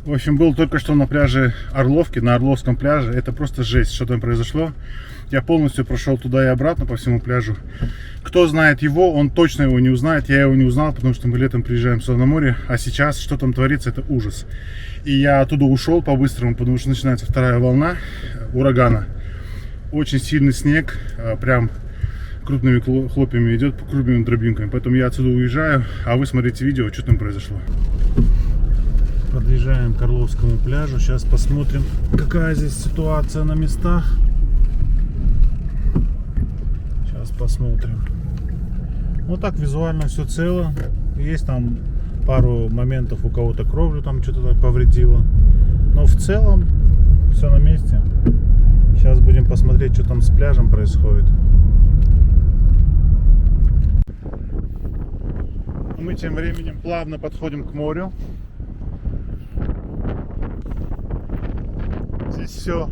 В общем, был только что на пляже Орловки, на Орловском пляже. Это просто жесть, что там произошло. Я полностью прошел туда и обратно по всему пляжу. Кто знает его, он точно его не узнает. Я его не узнал, потому что мы летом приезжаем сюда на море. А сейчас, что там творится, это ужас. И я оттуда ушел по-быстрому, потому что начинается вторая волна урагана. Очень сильный снег, прям крупными хлопьями идет, крупными дробинками. Поэтому я отсюда уезжаю, а вы смотрите видео, что там произошло. Подъезжаем к Орловскому пляжу. Сейчас посмотрим, какая здесь ситуация на местах. Сейчас посмотрим. Вот так визуально все цело. Есть там пару моментов, у кого-то кровлю там что-то повредило. Но в целом все на месте. Сейчас будем посмотреть, что там с пляжем происходит. Мы тем временем плавно подходим к морю. Здесь все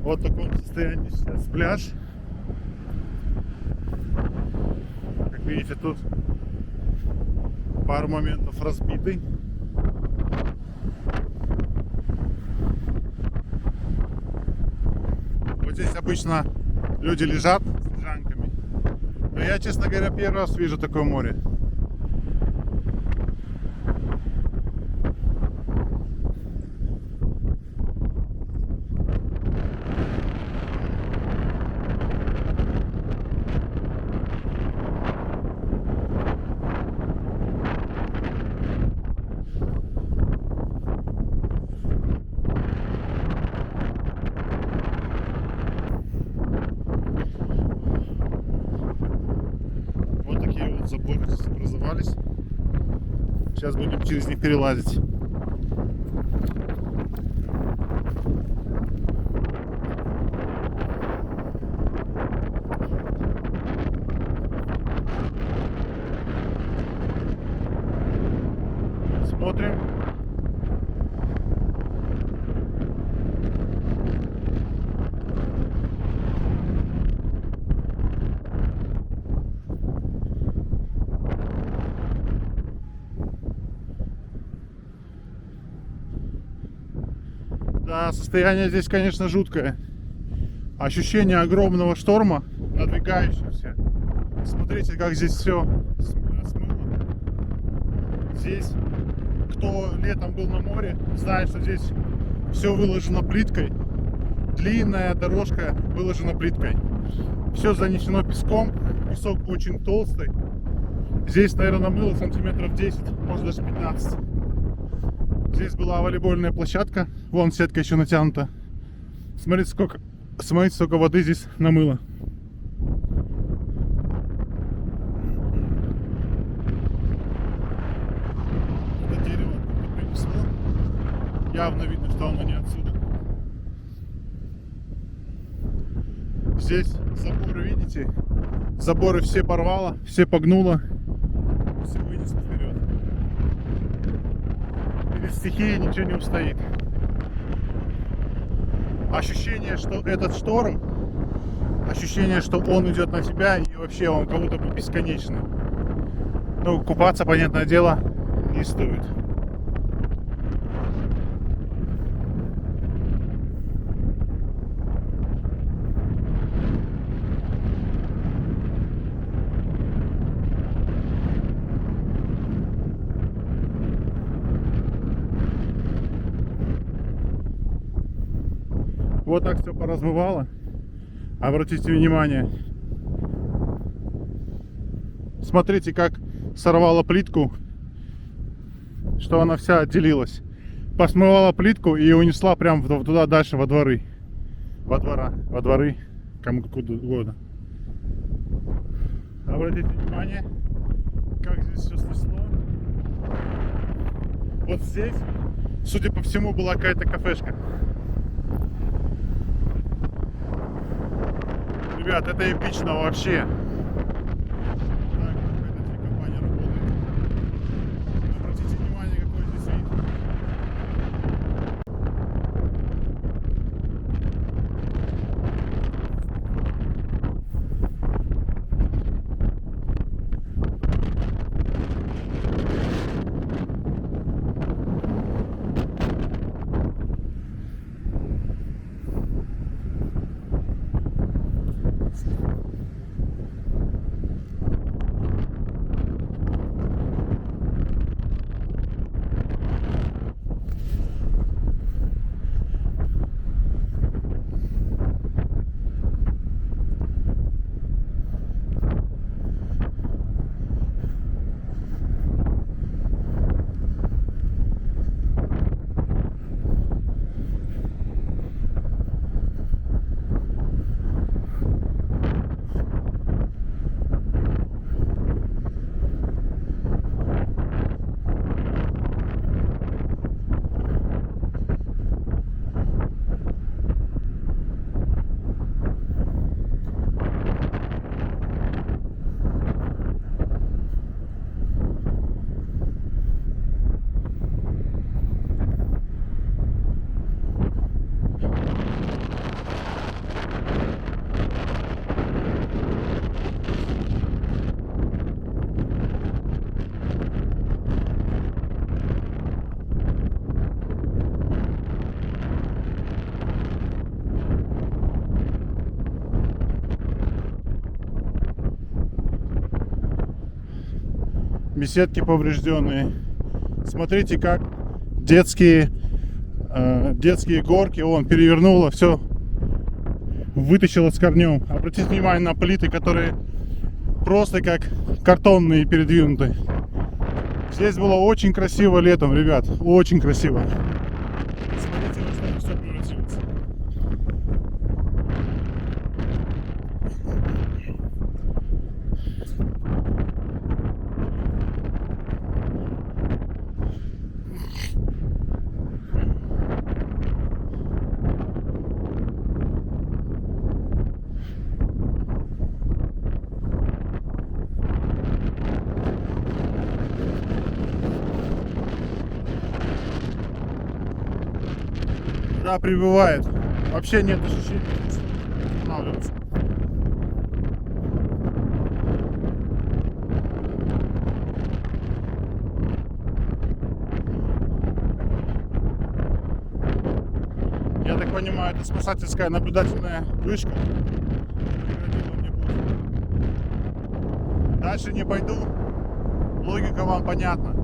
вот в таком состоянии сейчас пляж. Как видите, тут пару моментов разбитый. Вот здесь обычно люди лежат с лежанками. Но я, честно говоря, первый раз вижу такое море. Заборы образовались. Сейчас будем через них перелазить. Смотрим. Да, состояние здесь, конечно, жуткое. Ощущение огромного шторма, надвигающегося. Смотрите, как здесь все смыло. Здесь, кто летом был на море, знает, что здесь все выложено плиткой. Длинная дорожка выложена плиткой. Все занесено песком. Песок очень толстый. Здесь, наверное, намыло сантиметров 10, может даже 15. Здесь была волейбольная площадка. Вон сетка еще натянута. Смотрите, сколько воды здесь намыло. Это дерево принесло. Явно видно, что оно не отсюда. Здесь заборы, видите? Заборы все порвало, все погнуло. Все вынесло вперед. Перед стихией ничего не устоит. Ощущение, что этот шторм, ощущение, что он идет на тебя и вообще он как будто бы бесконечный. Ну, купаться, понятное дело, не стоит. Вот так все поразмывало. Обратите внимание. Смотрите, как сорвала плитку, что она вся отделилась. Посмывала плитку и унесла прям туда дальше, во дворы. Во дворы, кому куда угодно. Обратите внимание, как здесь все снесло. Вот здесь, судя по всему, была какая-то кафешка. Ребят, это эпично вообще. беседки поврежденные. Смотрите, как детские горки, он перевернуло, все вытащило с корнем. Обратите внимание на плиты, которые просто как картонные передвинуты. Здесь было очень красиво летом, ребят, очень красиво. Смотрите, во что это все превратилось. Да, прибывает. Вообще нет ощущения, что останавливаться. Я так понимаю, это спасательская наблюдательная вышка. Преградила мне путь. Дальше не пойду. Логика вам понятна.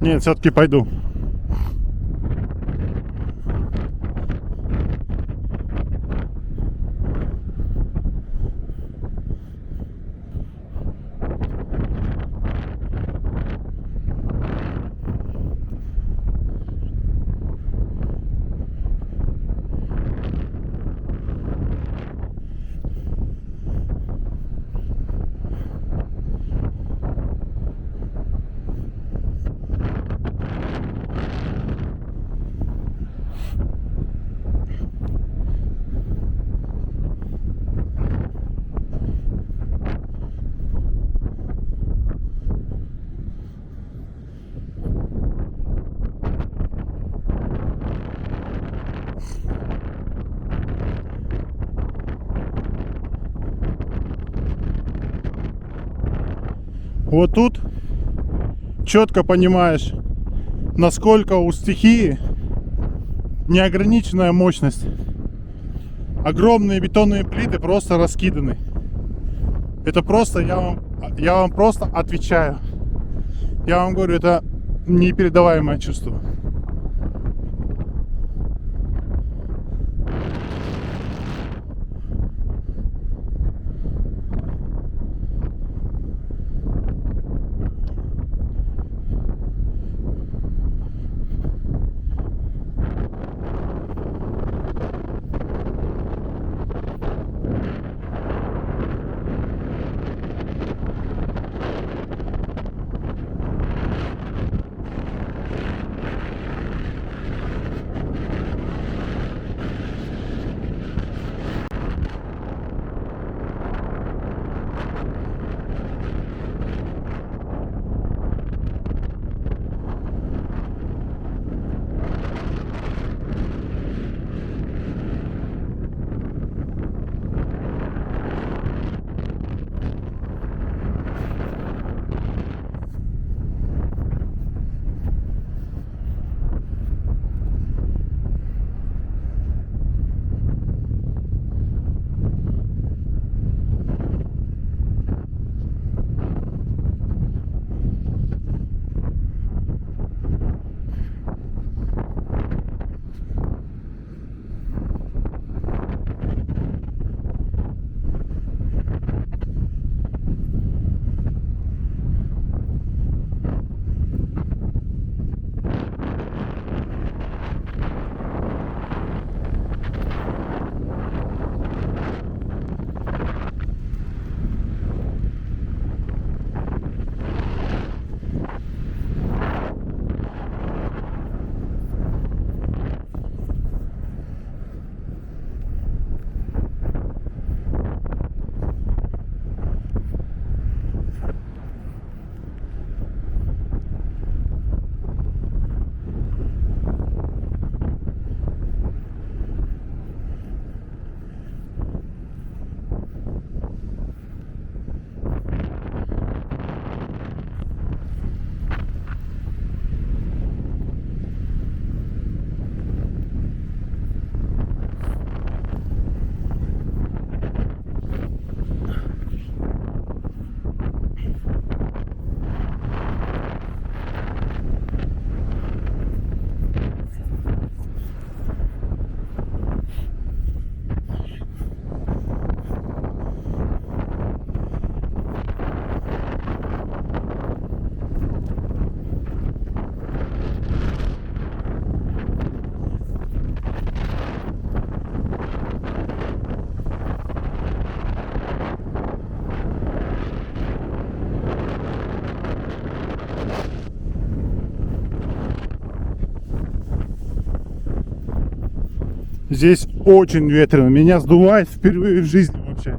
Нет, все-таки пойду. Вот тут четко понимаешь, насколько у стихии неограниченная мощность. Огромные бетонные плиты просто раскиданы. Это просто, я вам просто отвечаю. Я вам говорю, это непередаваемое чувство. Здесь очень ветрено. Меня сдувает впервые в жизни вообще.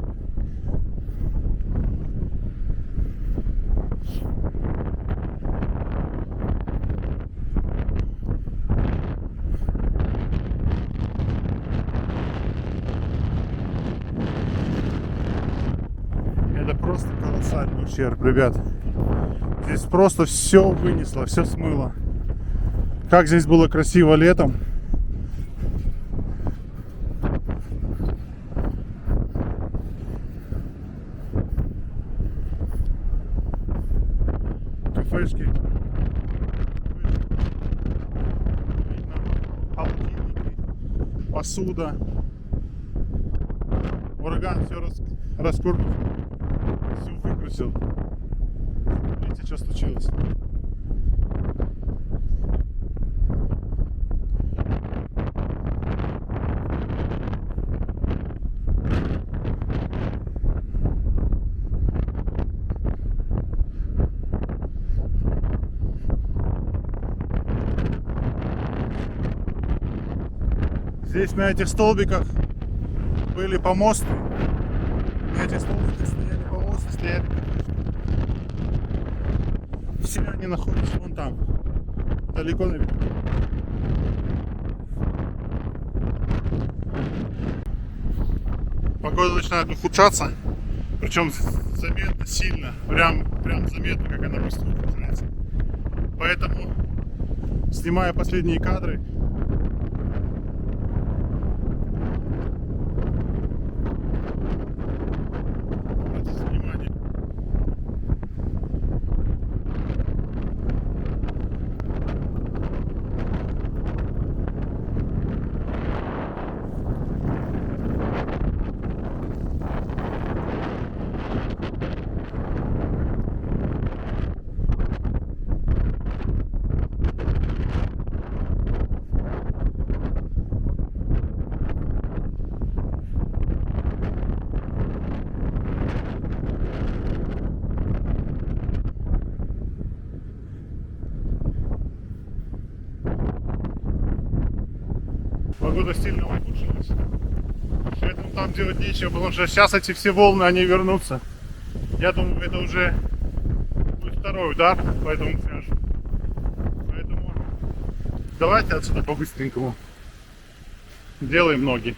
Это просто колоссальный ущерб, ребят. Здесь просто все вынесло, все смыло. Как здесь было красиво летом. Кафешки. Холодильники, посуда. Ураган все раскурнул, все выкрутил. Смотрите, что случилось. Здесь на этих столбиках были помосты. На этих столбиках стояли помосты, стояли. Все они находятся вон там, далеко наверху. Погода начинает ухудшаться, причем заметно сильно, прям заметно, как она просто ухудшается. Поэтому, снимая последние кадры, обратите внимание. Погода сильно ухудшилась. Поэтому там делать нечего, потому что сейчас эти все волны, они вернутся. Я думаю, это уже будет второй удар по этому пляжу. Поэтому давайте отсюда по-быстренькому. Делаем ноги.